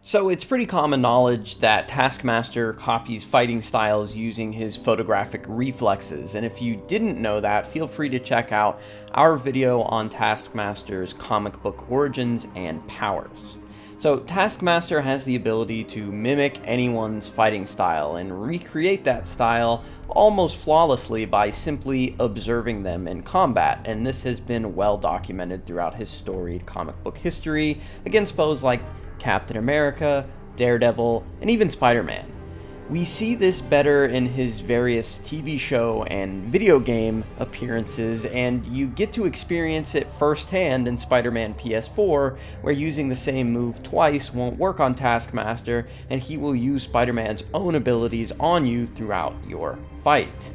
So it's pretty common knowledge that Taskmaster copies fighting styles using his photographic reflexes, and if you didn't know that, feel free to check out our video on Taskmaster's comic book origins and powers. So Taskmaster has the ability to mimic anyone's fighting style and recreate that style almost flawlessly by simply observing them in combat, and this has been well documented throughout his storied comic book history against foes like Captain America, Daredevil, and even Spider-Man. We see this better in his various TV show and video game appearances, and you get to experience it firsthand in Spider-Man PS4, where using the same move twice won't work on Taskmaster, and he will use Spider-Man's own abilities on you throughout your fight.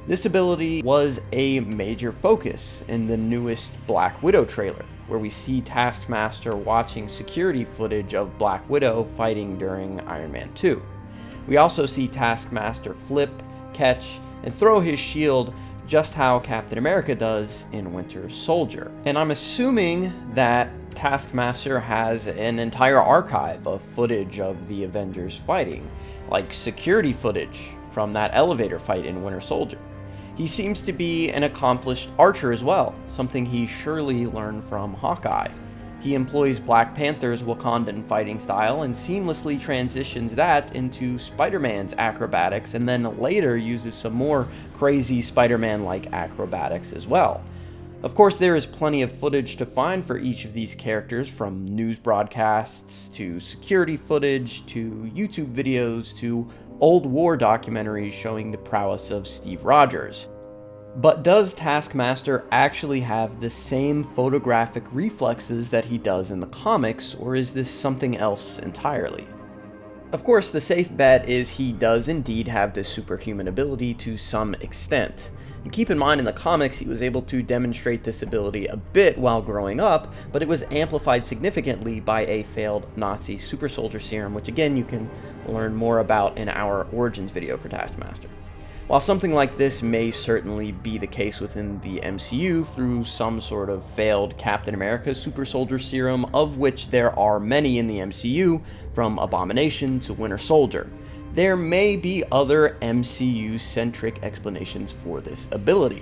This ability was a major focus in the newest Black Widow trailer, where we see Taskmaster watching security footage of Black Widow fighting during Iron Man 2. We also see Taskmaster flip, catch, and throw his shield just how Captain America does in Winter Soldier. And I'm assuming that Taskmaster has an entire archive of footage of the Avengers fighting, like security footage from that elevator fight in Winter Soldier. He seems to be an accomplished archer as well, something he surely learned from Hawkeye. He employs Black Panther's Wakandan fighting style and seamlessly transitions that into Spider-Man's acrobatics, and then later uses some more crazy Spider-Man-like acrobatics as well. Of course, there is plenty of footage to find for each of these characters, from news broadcasts to security footage to YouTube videos to old war documentaries showing the prowess of Steve Rogers. But does Taskmaster actually have the same photographic reflexes that he does in the comics, or is this something else entirely? Of course, the safe bet is he does indeed have this superhuman ability to some extent. And keep in mind, in the comics, he was able to demonstrate this ability a bit while growing up, but it was amplified significantly by a failed Nazi super soldier serum, which again you can learn more about in our origins video for Taskmaster. While something like this may certainly be the case within the MCU through some sort of failed Captain America super soldier serum, of which there are many in the MCU, from Abomination to Winter Soldier, there may be other MCU-centric explanations for this ability.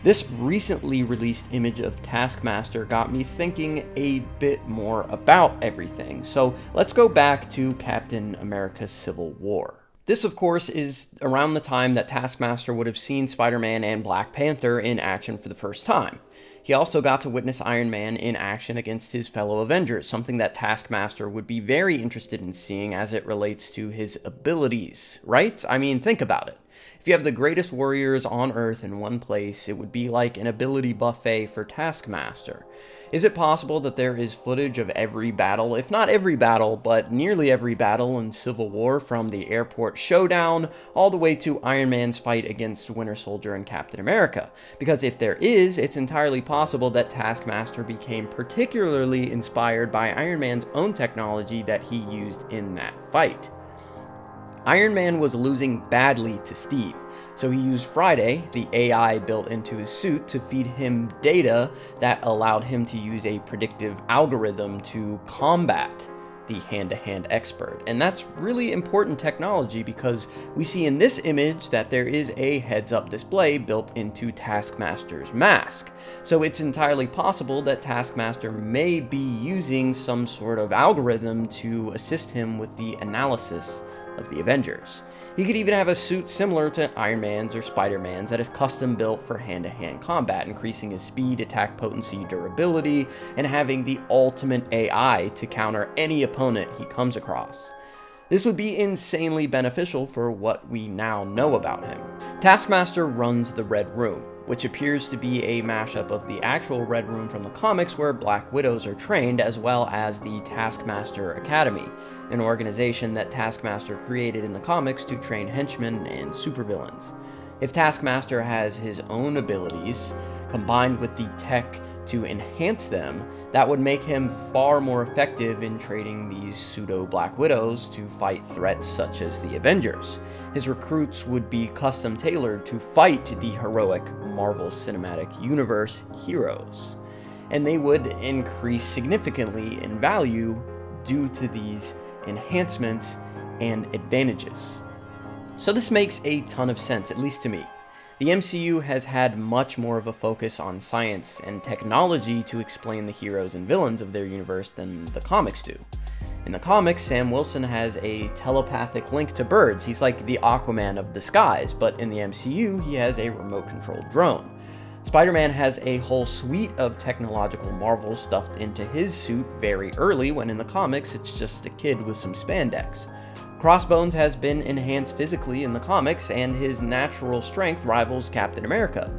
This recently released image of Taskmaster got me thinking a bit more about everything, so let's go back to Captain America Civil War. This, of course, is around the time that Taskmaster would have seen Spider-Man and Black Panther in action for the first time. He also got to witness Iron Man in action against his fellow Avengers, something that Taskmaster would be very interested in seeing as it relates to his abilities, right? I mean, think about it. If you have the greatest warriors on Earth in one place, it would be like an ability buffet for Taskmaster. Is it possible that there is footage of every battle, if not every battle, but nearly every battle in Civil War, from the airport showdown all the way to Iron Man's fight against Winter Soldier and Captain America? Because if there is, it's entirely possible that Taskmaster became particularly inspired by Iron Man's own technology that he used in that fight. Iron Man was losing badly to Steve, so he used Friday, the AI built into his suit, to feed him data that allowed him to use a predictive algorithm to combat the hand-to-hand expert. And that's really important technology, because we see in this image that there is a heads-up display built into Taskmaster's mask. So it's entirely possible that Taskmaster may be using some sort of algorithm to assist him with the analysis of the Avengers. He could even have a suit similar to Iron Man's or Spider-Man's that is custom built for hand-to-hand combat, increasing his speed, attack potency, durability, and having the ultimate AI to counter any opponent he comes across. This would be insanely beneficial for what we now know about him. Taskmaster runs the Red Room, which appears to be a mashup of the actual Red Room from the comics where Black Widows are trained, as well as the Taskmaster Academy, an organization that Taskmaster created in the comics to train henchmen and supervillains. If Taskmaster has his own abilities, combined with the tech to enhance them, that would make him far more effective in training these pseudo-Black Widows to fight threats such as the Avengers. His recruits would be custom-tailored to fight the heroic Marvel Cinematic Universe heroes, and they would increase significantly in value due to these enhancements, and advantages. So this makes a ton of sense, at least to me. The MCU has had much more of a focus on science and technology to explain the heroes and villains of their universe than the comics do. In the comics, Sam Wilson has a telepathic link to birds. He's like the Aquaman of the skies, but in the MCU, he has a remote-controlled drone. Spider-Man has a whole suite of technological marvels stuffed into his suit very early, when in the comics, it's just a kid with some spandex. Crossbones has been enhanced physically in the comics, and his natural strength rivals Captain America.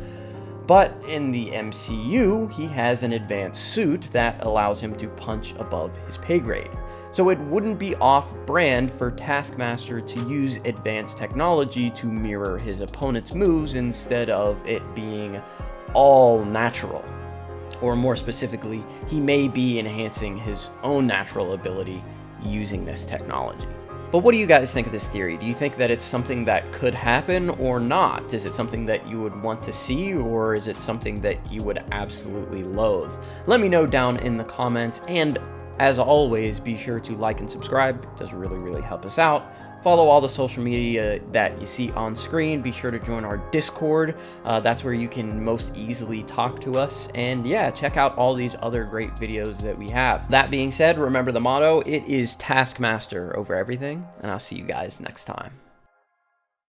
But in the MCU, he has an advanced suit that allows him to punch above his pay grade. So it wouldn't be off-brand for Taskmaster to use advanced technology to mirror his opponent's moves instead of it being all natural. Or more specifically, he may be enhancing his own natural ability using this technology. But what do you guys think of this theory? Do you think that it's something that could happen or not? Is it something that you would want to see, or is it something that you would absolutely loathe? Let me know down in the comments, and as always, be sure to like and subscribe. It does really help us out. Follow all the social media that you see on screen. Be sure to join our Discord. That's where you can most easily talk to us. And yeah, check out all these other great videos that we have. That being said, remember the motto, it is Taskmaster over everything, and I'll see you guys next time.